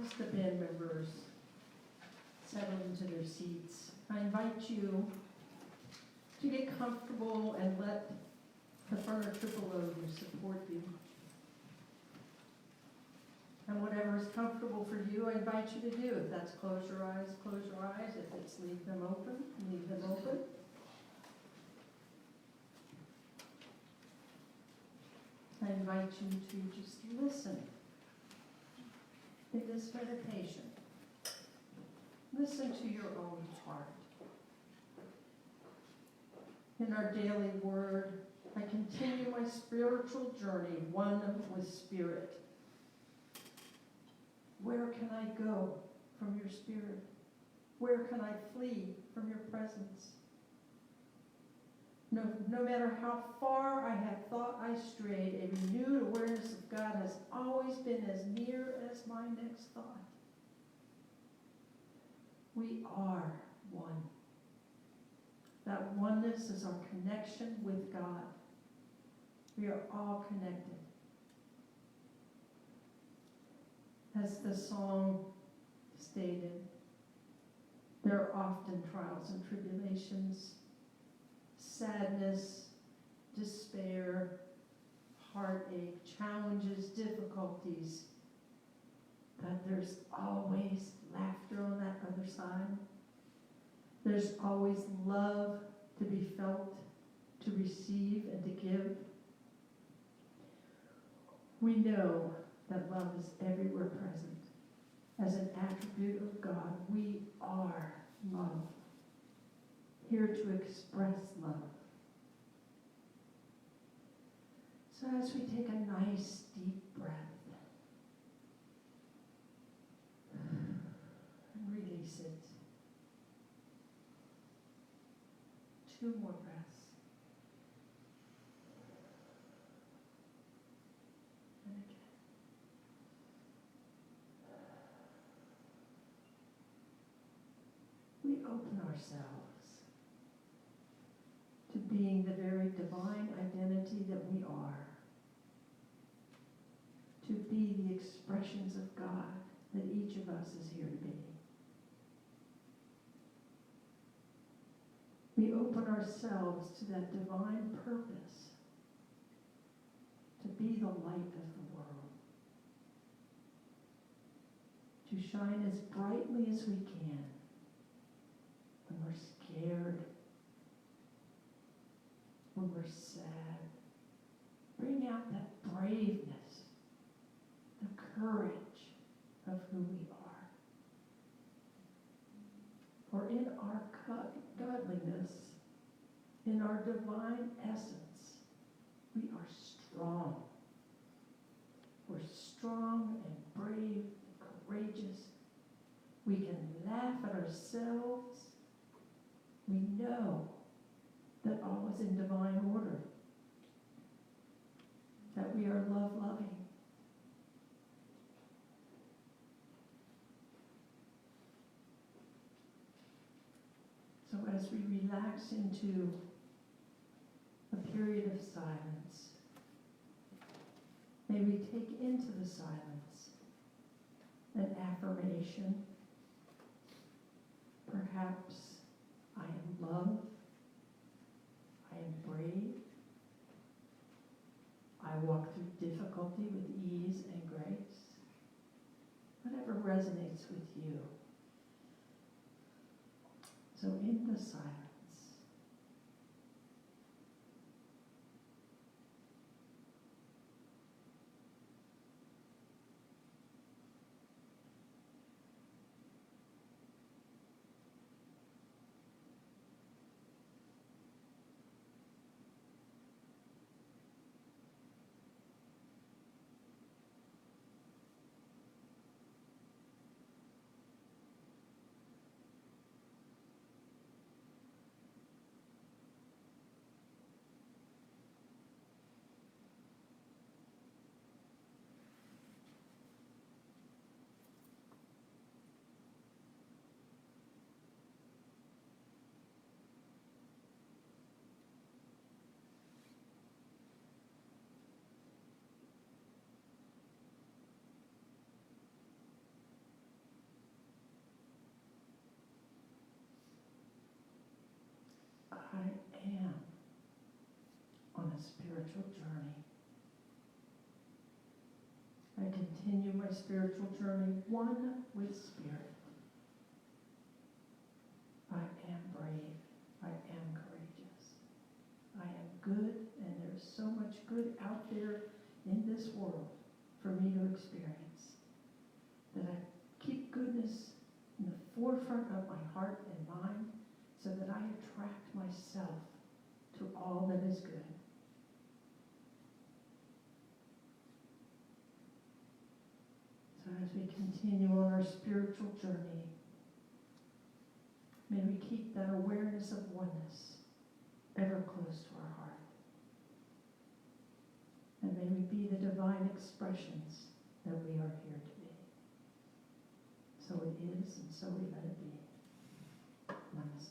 as the band members settle into their seats, I invite you to get comfortable and let the furniture below you support you. And whatever is comfortable for you, I invite you to do. If that's close your eyes, close your eyes. If it's leave them open, leave them open. I invite you to just listen in this meditation. Listen to your own heart. In our daily word, I continue my spiritual journey, one with Spirit. Where can I go from your Spirit? Where can I flee from your presence? No matter how far I have thought I strayed, a renewed awareness of God has always been as near as my next thought. We are one. That oneness is our connection with God. We are all connected. As the song stated, there are often trials and tribulations, sadness, despair, heartache, challenges, difficulties. But there's always laughter on that other side. There's always love to be felt, to receive, and to give. We know that love is everywhere present. As an attribute of God, we are love, here to express love. So as we take a nice deep breath and release it, 2 more breaths. And again. We open ourselves to being the very divine identity that we are, to be the expressions of God that each of us is here to be. We open ourselves to that divine purpose, to be the light of the world, to shine as brightly as we can when we're scared, when we're sad. Bring out that braveness, the courage of who we are. For in our godliness, in our divine essence, we are strong. We're strong and brave and courageous. We can laugh at ourselves. We know that all is in divine order, that we are love-loving. So as we relax into a period of silence, may we take into the silence an affirmation. Perhaps, I am loved, I am brave, I walk through difficulty with ease and grace. Whatever resonates with you. So in the silence, spiritual journey. I continue my spiritual journey one with Spirit. I am brave. I am courageous. I am good, and there's so much good out there in this world for me to experience, that I keep goodness in the forefront of my heart and mind so that I attract myself to all that is good. So as we continue on our spiritual journey, may we keep that awareness of oneness ever close to our heart. And may we be the divine expressions that we are here to be. So it is, and so we let it be. Namaste.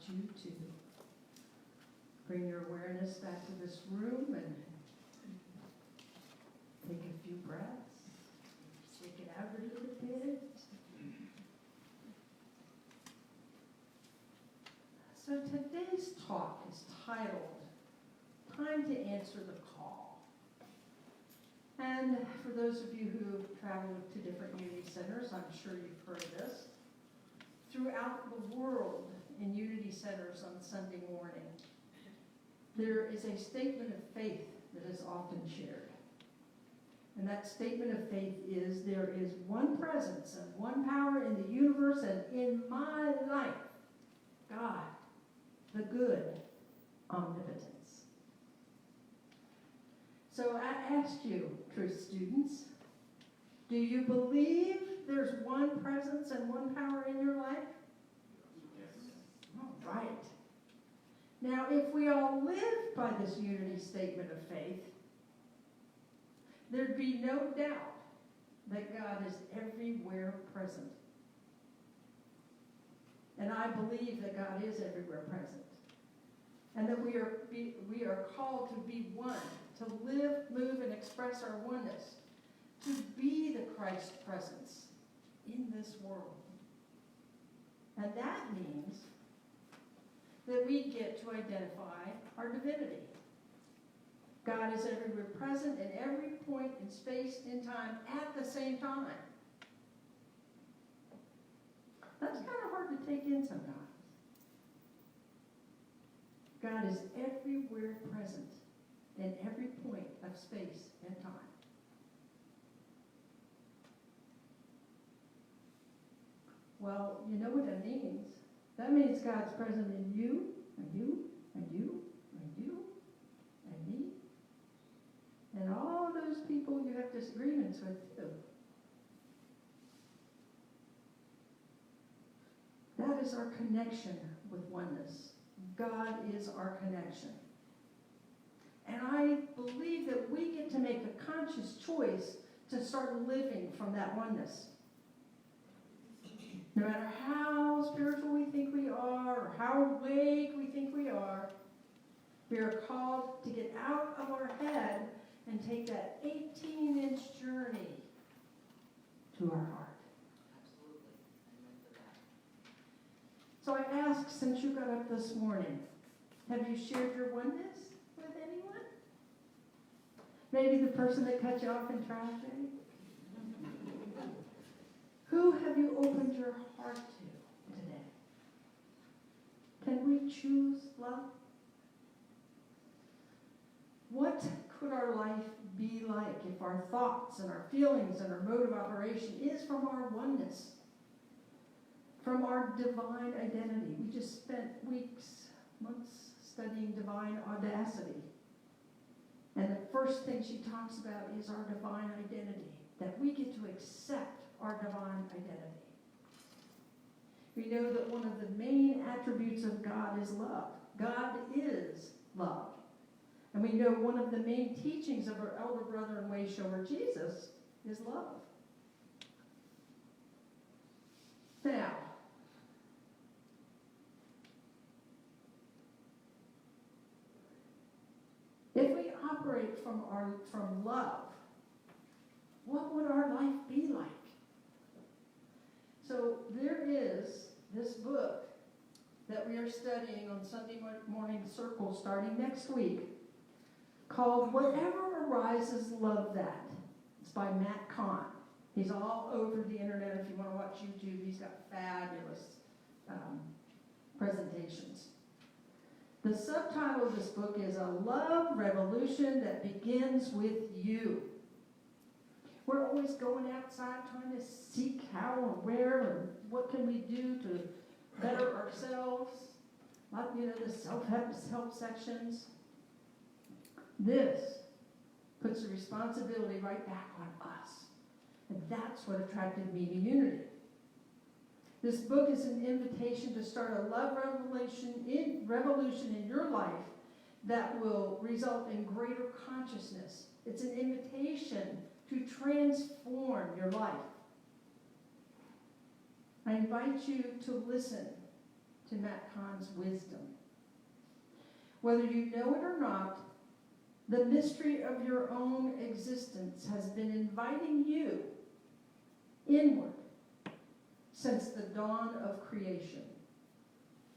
You to bring your awareness back to this room and take a few breaths, shake it out a little bit. So today's talk is titled, Time to Answer the Call. And for those of you who have traveled to different unity centers, I'm sure you've heard this. Throughout the world, in unity centers on Sunday morning, there is a statement of faith that is often shared. And that statement of faith is, there is one presence and one power in the universe and in my life, God, the good omnipotence. So I asked you, truth students, do you believe there's one presence and one power in your life? Right. Now, if we all live by this unity statement of faith, there'd be no doubt that God is everywhere present. And I believe that God is everywhere present. And that we are called to be one, to live, move, and express our oneness, to be the Christ presence in this world. And that means that we get to identify our divinity. God is everywhere present in every point in space and time at the same time. That's kind of hard to take in sometimes. God is everywhere present in every point of space and time. Well, you know what that means. That means God's present in you, and you, and you, and you, and me, and all those people you have disagreements with too. That is our connection with oneness. God is our connection. And I believe that we get to make a conscious choice to start living from that oneness. No matter how spiritual we think we are, or how vague we think we are called to get out of our head and take that 18-inch journey to our heart. Absolutely. So I ask, since you got up this morning, have you shared your oneness with anyone? Maybe the person that cut you off in traffic? Who have you opened your heart to today? Can we choose love? What could our life be like if our thoughts and our feelings and our mode of operation is from our oneness, from our divine identity? We just spent weeks, months studying divine audacity. And the first thing she talks about is our divine identity, that we get to accept our divine identity. We know that one of the main attributes of God is love. God is love. And we know one of the main teachings of our elder brother and way shower Jesus is love. Now, operate from love, what would our life be like? So there is this book that we are studying on Sunday morning circle starting next week called Whatever Arises, Love That. It's by Matt Kahn. He's all over the internet. If you want to watch YouTube, he's got fabulous presentations. The subtitle of this book is A Love Revolution That Begins with You. We're always going outside trying to seek how or where and what can we do to better ourselves. Like, the self-help sections. This puts the responsibility right back on us. And that's what attracted me to Unity. This book is an invitation to start a love revolution in your life that will result in greater consciousness. It's an invitation to transform your life. I invite you to listen to Matt Kahn's wisdom. Whether you know it or not, the mystery of your own existence has been inviting you inward since the dawn of creation.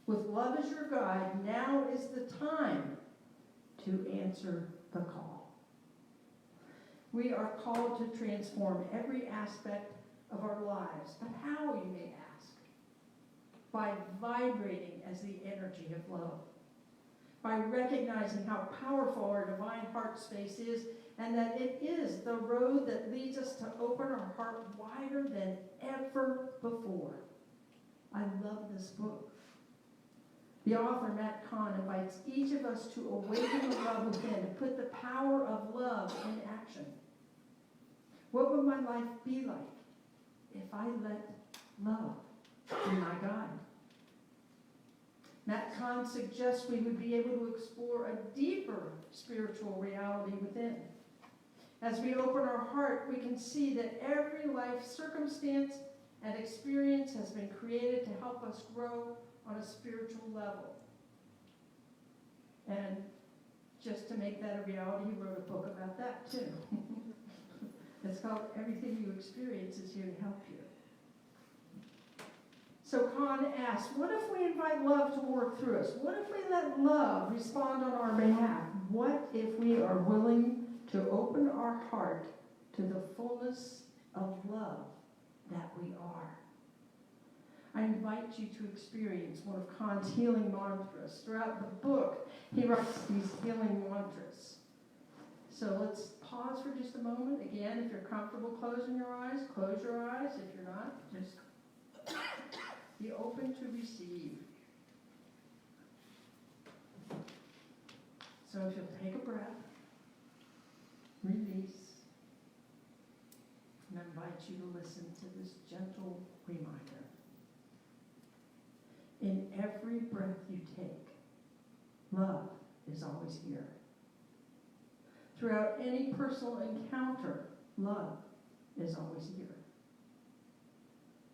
With love as your guide, now is the time to answer the call. We are called to transform every aspect of our lives. But how, you may ask? By vibrating as the energy of love. By recognizing how powerful our divine heart space is, and that it is the road that leads us to open our heart wider than ever before. I love this book. The author, Matt Kahn, invites each of us to awaken the love within, to put the power of love in action. What would my life be like if I let love be my guide? Matt Kahn suggests we would be able to explore a deeper spiritual reality within. As we open our heart, we can see that every life circumstance and experience has been created to help us grow on a spiritual level. And just to make that a reality, he wrote a book about that too. It's called Everything You Experience is Here to Help You. So Kahn asks, what if we invite love to work through us? What if we let love respond on our behalf? What if we are willing to open our heart to the fullness of love that we are? I invite you to experience one of Kahn's healing mantras. Throughout the book, he writes these healing mantras. So let's pause for just a moment. Again, if you're comfortable closing your eyes, close your eyes. If you're not, just be open to receive. So if you'll take a breath, release, and I invite you to listen to this gentle reminder. In every breath you take, love is always here. Throughout any personal encounter, love is always here.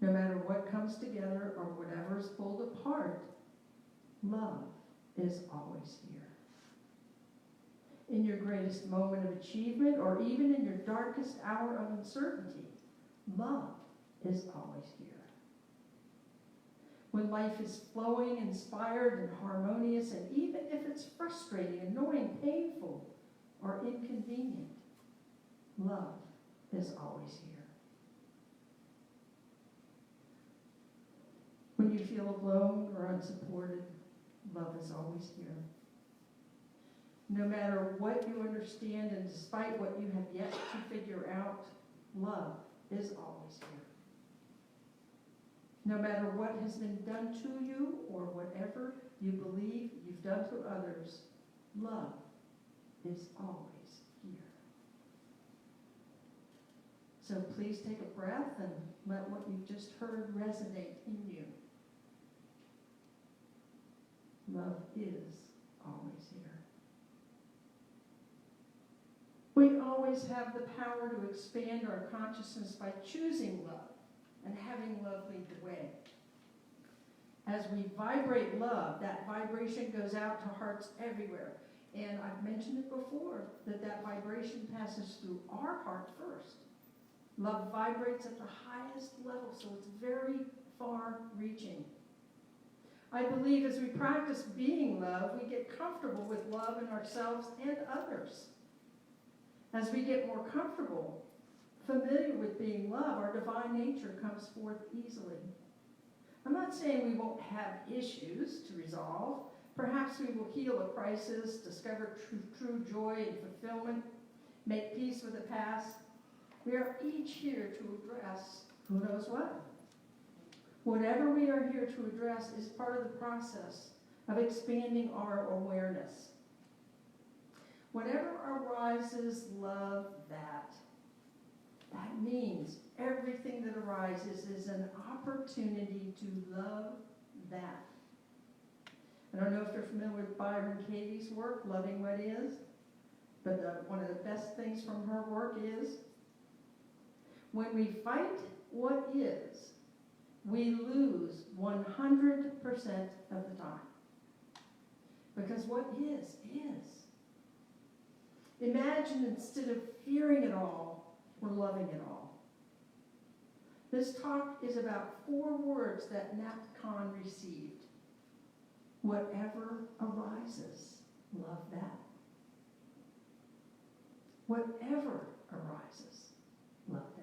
No matter what comes together or whatever is pulled apart, love is always here. In your greatest moment of achievement or even in your darkest hour of uncertainty, love is always here. When life is flowing, inspired, and harmonious, and even if it's frustrating, annoying, painful, or inconvenient, love is always here. When you feel alone or unsupported, love is always here. No matter what you understand and despite what you have yet to figure out, love is always here. No matter what has been done to you or whatever you believe you've done to others, love is always here. So please take a breath and let what you've just heard resonate in you. Love is always here. We always have the power to expand our consciousness by choosing love and having love lead the way. As we vibrate love, that vibration goes out to hearts everywhere. And I've mentioned it before, that vibration passes through our heart first. Love vibrates at the highest level, so it's very far-reaching. I believe as we practice being love, we get comfortable with love in ourselves and others. As we get more comfortable, familiar with being love, our divine nature comes forth easily. I'm not saying we won't have issues to resolve. Perhaps we will heal a crisis, discover true joy and fulfillment, make peace with the past. We are each here to address who knows what. Whatever we are here to address is part of the process of expanding our awareness. Whatever arises, love that. That means everything that arises is an opportunity to love that. I don't know if you're familiar with Byron Katie's work, Loving What Is, but one of the best things from her work is, when we fight what is, we lose 100% of the time. Because what is, is. Imagine instead of fearing it all, we're loving it all. This talk is about 4 words that Nat Khan received. Whatever arises, love that. Whatever arises, love that.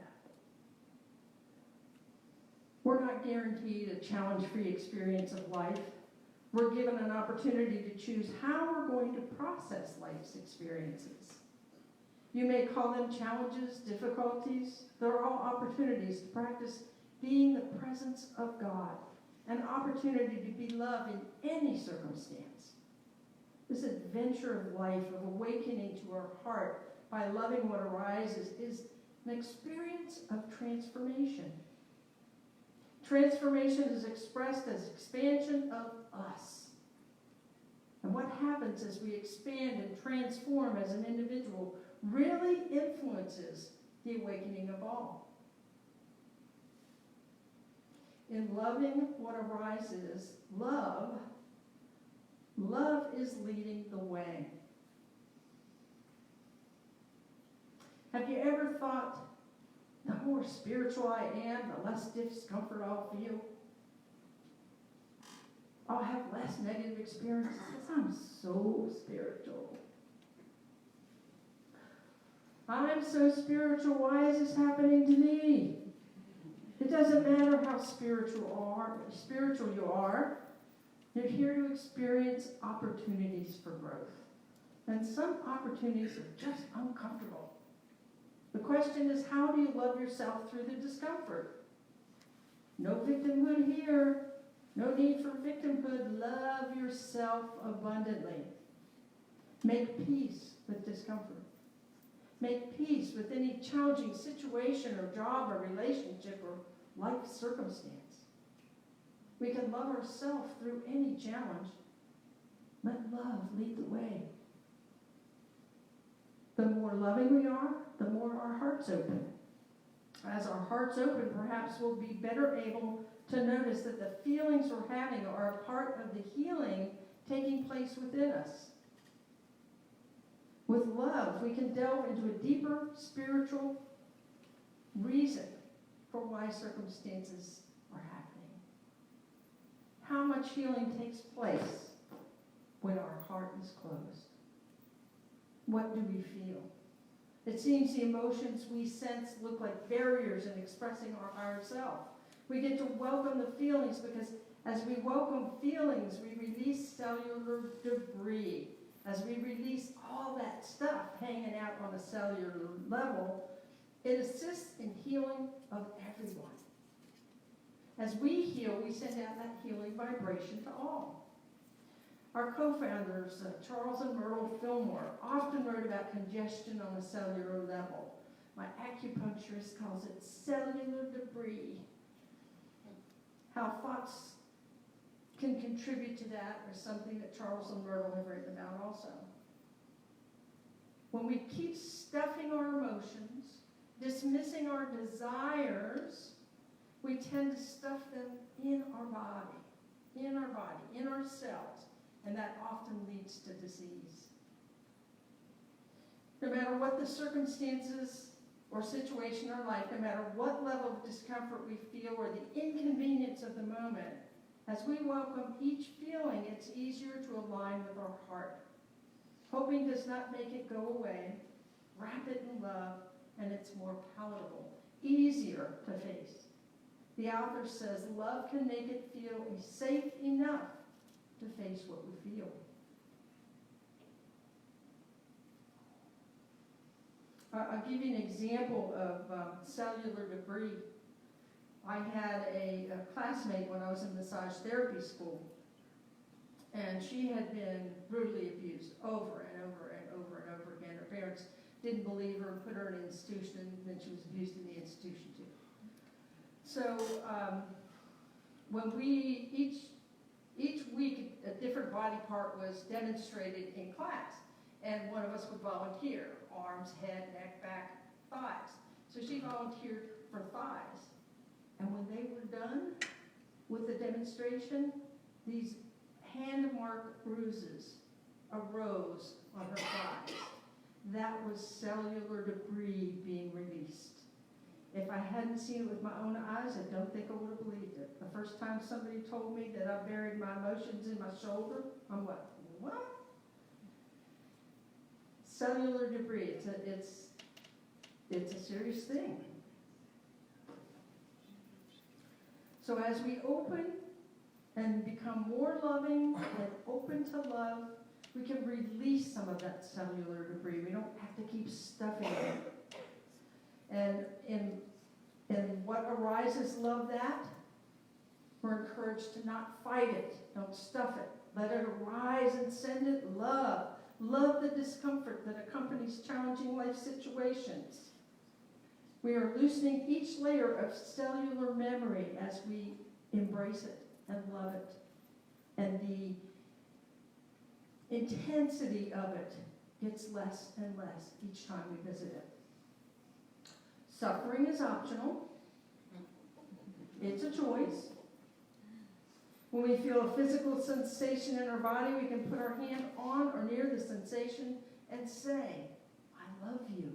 We're not guaranteed a challenge-free experience of life. We're given an opportunity to choose how we're going to process life's experiences. You may call them challenges, difficulties. They're all opportunities to practice being the presence of God. An opportunity to be loved in any circumstance. This adventure of life, of awakening to our heart by loving what arises, is an experience of transformation. Transformation is expressed as expansion of us. And what happens as we expand and transform as an individual really influences the awakening of all. In loving what arises, love is leading the way. Have you ever thought, the more spiritual I am, the less discomfort I'll feel? I'll have less negative experiences because I'm so spiritual. I'm so spiritual, why is this happening to me? It doesn't matter how spiritual you are. You're here to experience opportunities for growth. And some opportunities are just uncomfortable. The question is, how do you love yourself through the discomfort? No victimhood here. No need for victimhood. Love yourself abundantly. Make peace with discomfort. Make peace with any challenging situation or job or relationship or life circumstance. We can love ourselves through any challenge. Let love lead the way. The more loving we are, the more our hearts open. As our hearts open, perhaps we'll be better able to notice that the feelings we're having are a part of the healing taking place within us. With love, we can delve into a deeper spiritual reason for why circumstances are happening. How much healing takes place when our heart is closed? What do we feel? It seems the emotions we sense look like barriers in expressing our higher self. We get to welcome the feelings because as we welcome feelings, we release cellular debris. As we release all that stuff hanging out on a cellular level, it assists in healing of everyone. As we heal, we send out that healing vibration to all. Our co-founders, Charles and Myrtle Fillmore, often wrote about congestion on a cellular level. My acupuncturist calls it cellular debris. How thoughts can contribute to that is something that Charles and Myrtle have written about also. When we keep stuffing our emotions, dismissing our desires, we tend to stuff them in our body, in our cells, and that often leads to disease. No matter what the circumstances or situation in our life, no matter what level of discomfort we feel or the inconvenience of the moment, as we welcome each feeling, it's easier to align with our heart. Hoping does not make it go away. Wrap it in love, and it's more palatable, easier to face. The author says love can make it feel safe enough to face what we feel. I'll give you an example of cellular debris. I had a classmate when I was in massage therapy school, and she had been brutally abused over and over and over and over again. Her parents didn't believe her and put her in an institution, and then she was abused in the institution too. So when we, each week a different body part was demonstrated in class, and one of us would volunteer, arms, head, neck, back, thighs. So she volunteered for thighs. And when they were done with the demonstration, these hand-marked bruises arose on her thighs. That was cellular debris being released. If I hadn't seen it with my own eyes, I don't think I would have believed it. The first time somebody told me that I buried my emotions in my shoulder, I'm like, what? Cellular debris, it's a serious thing. So as we open and become more loving and open to love, we can release some of that cellular debris. We don't have to keep stuffing it. And in what arises, love that. We're encouraged to not fight it. Don't stuff it. Let it arise and send it love. Love the discomfort that accompanies challenging life situations. We are loosening each layer of cellular memory as we embrace it and love it. And the intensity of it gets less and less each time we visit it. Suffering is optional. It's a choice. When we feel a physical sensation in our body, we can put our hand on or near the sensation and say, I love you.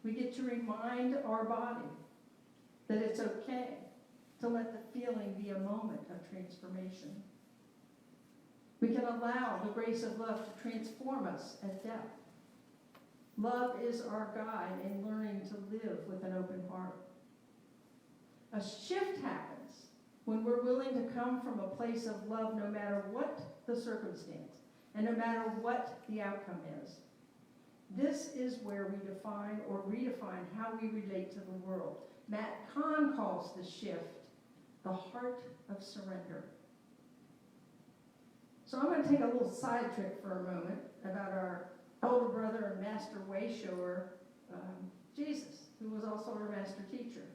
We get to remind our body that it's okay to let the feeling be a moment of transformation. We can allow the grace of love to transform us at death. Love is our guide in learning to live with an open heart. A shift happens when we're willing to come from a place of love no matter what the circumstance and no matter what the outcome is. This is where we define or redefine how we relate to the world. Matt Kahn calls the shift the heart of surrender. So I'm going to take a little side trip for a moment about our elder brother and master way shower, Jesus, who was also our master teacher.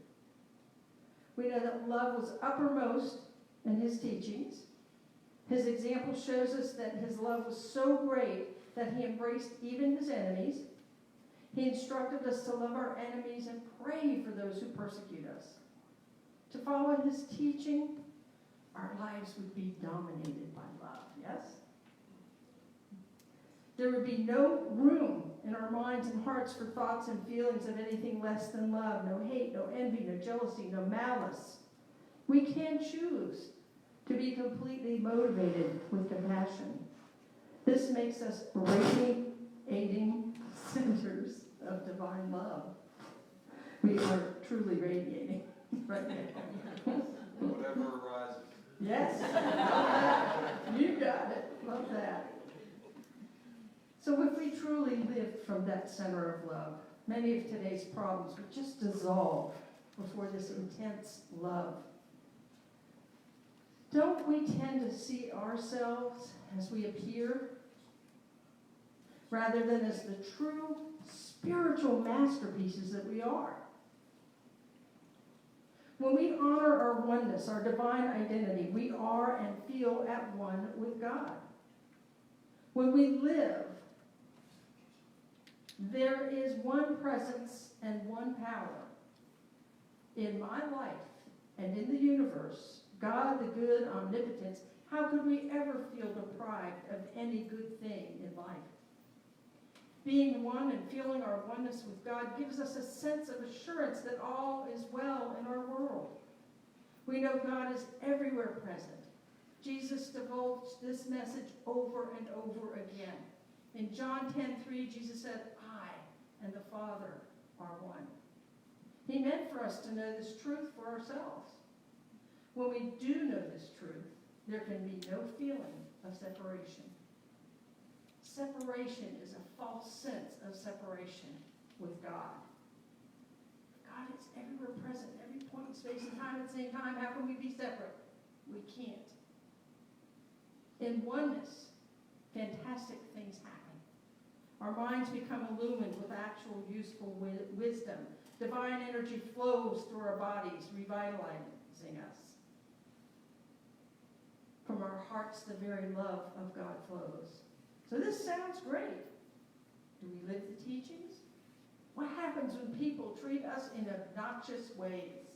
We know that love was uppermost in his teachings. His example shows us that his love was so great that he embraced even his enemies. He instructed us to love our enemies and pray for those who persecute us. To follow his teaching, our lives would be dominated by love, yes? There would be no room in our minds and hearts for thoughts and feelings of anything less than love. No hate, no envy, no jealousy, no malice. We can choose to be completely motivated with compassion. This makes us radiating centers of divine love. We are truly radiating right now. Whatever arises. Yes. You got it. Love that. So if we truly lived from that center of love, many of today's problems would just dissolve before this intense love. Don't we tend to see ourselves as we appear, rather than as the true spiritual masterpieces that we are? When we honor our oneness, our divine identity, we are and feel at one with God. When we live, there is one presence and one power in my life and in the universe. God, the good omnipotence, How could we ever feel deprived of any good thing in life? Being one and feeling our oneness with God gives us a sense of assurance that all is well in our world. We know God is everywhere present. Jesus divulged this message over and over again. In John 10:3, Jesus said, I and the Father are one. He meant for us to know this truth for ourselves. When we do know this truth, there can be no feeling of separation. Separation is a false sense of separation with God. God is everywhere present, every point in space and time at the same time. How can we be separate? We can't. In oneness, fantastic things happen. Our minds become illumined with actual useful wisdom. Divine energy flows through our bodies, revitalizing us. From our hearts, the very love of God flows. So this sounds great. Do we live the teachings? What happens when people treat us in obnoxious ways?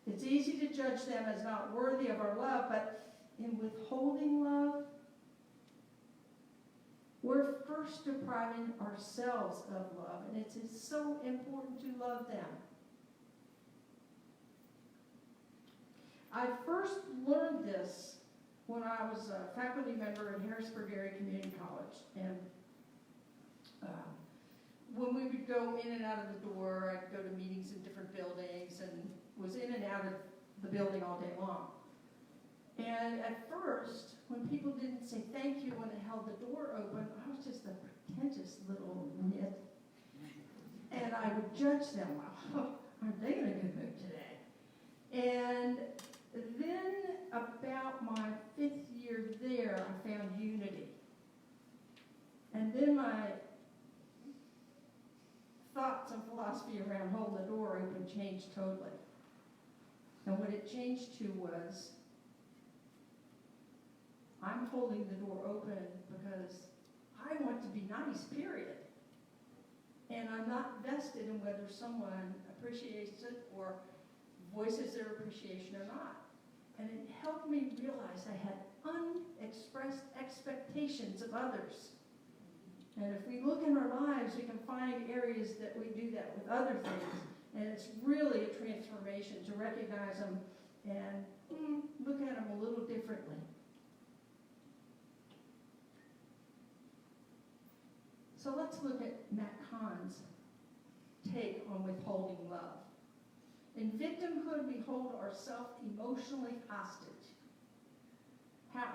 It's easy to judge them as not worthy of our love, but in withholding love, we're first depriving ourselves of love, and it is so important to love them. I first learned this when I was a faculty member at Harrisburg Area Community College, and when we would go in and out of the door, I'd go to meetings in different buildings and was in and out of the building all day long. And at first, when people didn't say thank you when they held the door open, I was just a pretentious little nit. And I would judge them, well, aren't they in a good mood today? And then about my 5th year there, I found unity. And then my thoughts and philosophy around holding the door open changed totally. And what it changed to was, I'm holding the door open because I want to be nice, period. And I'm not vested in whether someone appreciates it or voices their appreciation or not. And it helped me realize I had unexpressed expectations of others. And if we look in our lives, we can find areas that we do that with other things. And it's really a transformation to recognize them and look at them a little differently. So let's look at Matt Kahn's take on withholding love. In victimhood, we hold ourselves emotionally hostage. How?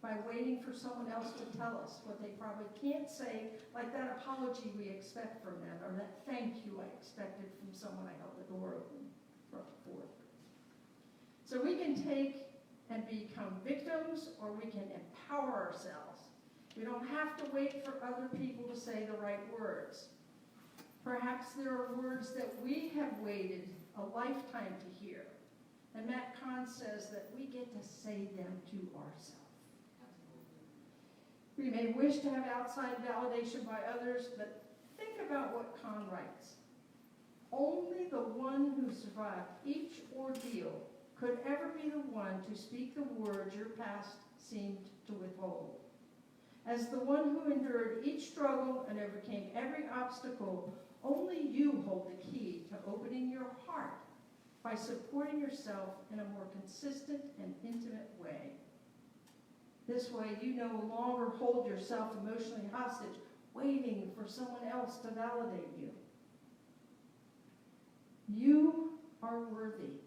By waiting for someone else to tell us what they probably can't say, like that apology we expect from them, or that thank you I expected from someone I held the door open for. So we can take and become victims, or we can empower ourselves. We don't have to wait for other people to say the right words. Perhaps there are words that we have waited a lifetime to hear. And Matt Kahn says that we get to say them to ourselves. We may wish to have outside validation by others, but think about what Kahn writes. Only the one who survived each ordeal could ever be the one to speak the words your past seemed to withhold. As the one who endured each struggle and overcame every obstacle, only you hold the key to opening your heart by supporting yourself in a more consistent and intimate way. This way, you no longer hold yourself emotionally hostage, waiting for someone else to validate you. You are worthy.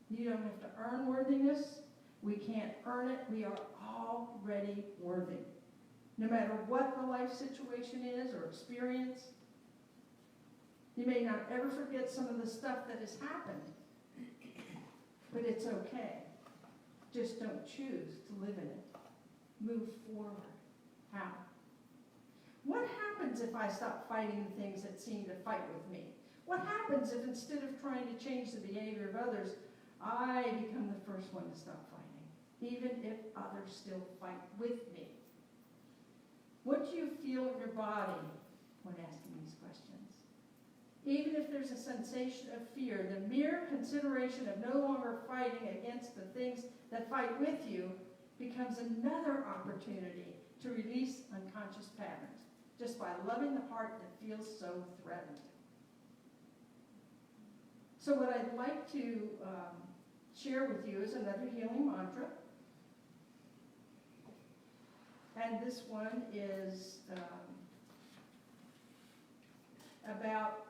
You don't have to earn worthiness. We can't earn it. We are already worthy. No matter what the life situation is or experience, you may not ever forget some of the stuff that has happened, but it's okay. Just don't choose to live in it. Move forward. How? What happens if I stop fighting the things that seem to fight with me? What happens if instead of trying to change the behavior of others, I become the first one to stop fighting, even if others still fight with me? What do you feel in your body when asking these questions? Even if there's a sensation of fear, the mere consideration of no longer fighting against the things that fight with you becomes another opportunity to release unconscious patterns, just by loving the heart that feels so threatened. So what I'd like to share with you is another healing mantra. And this one is about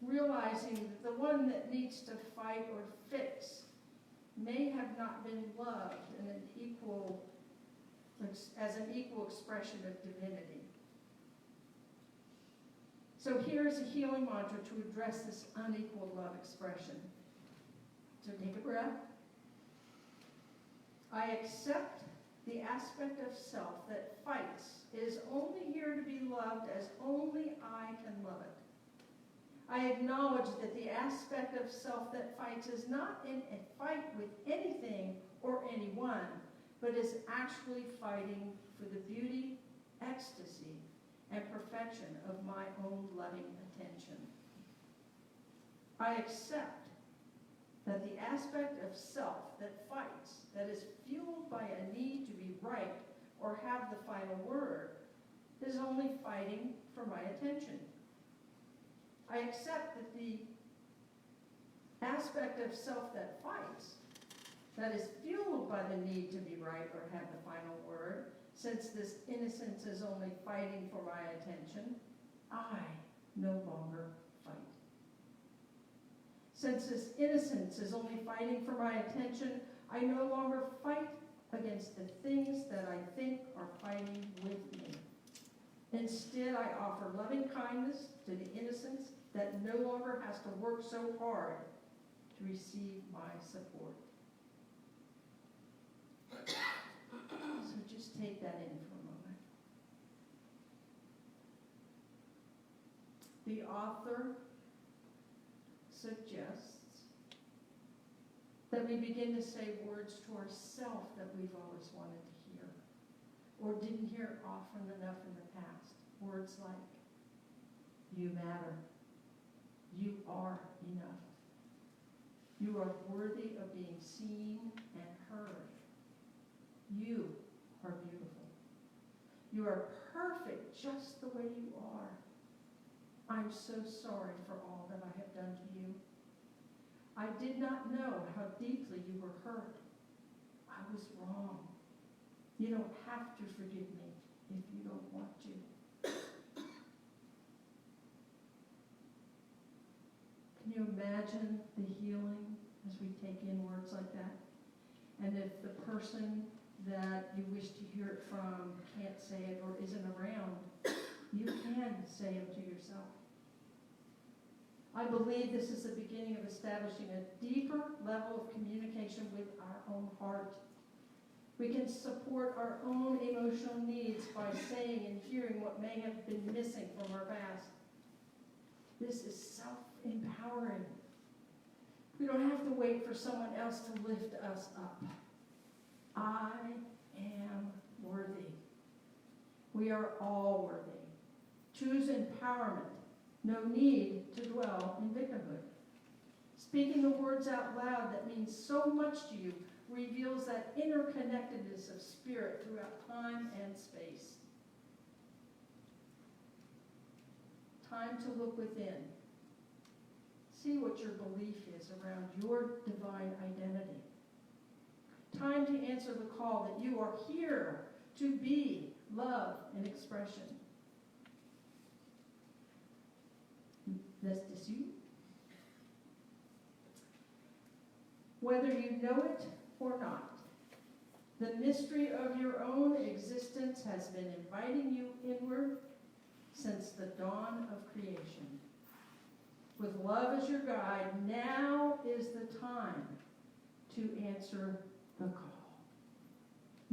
realizing that the one that needs to fight or fix may have not been loved in as an equal expression of divinity. So here's a healing mantra to address this unequal love expression. So take a breath. I accept the aspect of self that fights is only here to be loved as only I can love it. I acknowledge that the aspect of self that fights is not in a fight with anything or anyone, but is actually fighting for the beauty, ecstasy, and perfection of my own loving attention. I accept that the aspect of self that fights, that is fueled by a need to be right or have the final word, is only fighting for my attention. I accept that the aspect of self that fights, that is fueled by the need to be right or have the final word, since this innocence is only fighting for my attention, I no longer fight. Since this innocence is only fighting for my attention, I no longer fight against the things that I think are fighting with me. Instead, I offer loving kindness to the innocence that no longer has to work so hard to receive my support. So just take that in for a moment. The author suggests that we begin to say words to ourselves that we've always wanted to hear, or didn't hear often enough in the past. Words like, you matter. You are enough. You are worthy of being seen and heard. You are beautiful. You are perfect just the way you are. I'm so sorry for all that I have done to you. I did not know how deeply you were hurt. I was wrong. You don't have to forgive me if you don't want to. Can you imagine the healing as we take in words like that? And if the person that you wish to hear it from can't say it or isn't around, you can say them to yourself. I believe this is the beginning of establishing a deeper level of communication with our own heart. We can support our own emotional needs by saying and hearing what may have been missing from our past. This is self-empowering. We don't have to wait for someone else to lift us up. I am worthy. We are all worthy. Choose empowerment. No need to dwell in victimhood. Speaking the words out loud that mean so much to you reveals that interconnectedness of spirit throughout time and space. Time to look within. See what your belief is around your divine identity. Time to answer the call that you are here to be love and expression. N'est-ce dessus? Whether you know it or not, the mystery of your own existence has been inviting you inward since the dawn of creation. With love as your guide, now is the time to answer the call.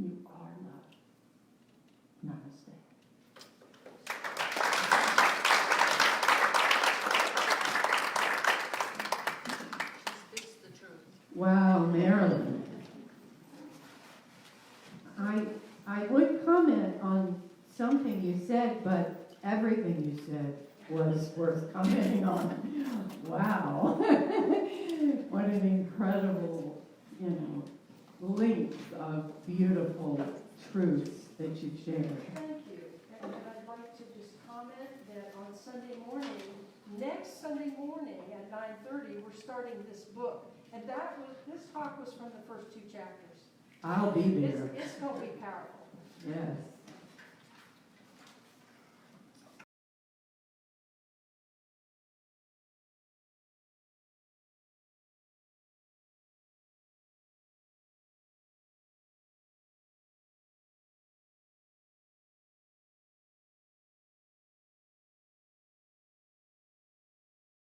You are loved. Namaste. Speaks the truth. Wow, Marilynn. I would comment on something you said, but everything you said was worth commenting on. Wow. What an incredible, length of beautiful truths that you've shared. Thank you. And I'd like to just comment that on Sunday morning, next Sunday morning at 9:30, we're starting this book. And this talk was from the first 2 chapters. I'll be there. It's going to be powerful. Yes.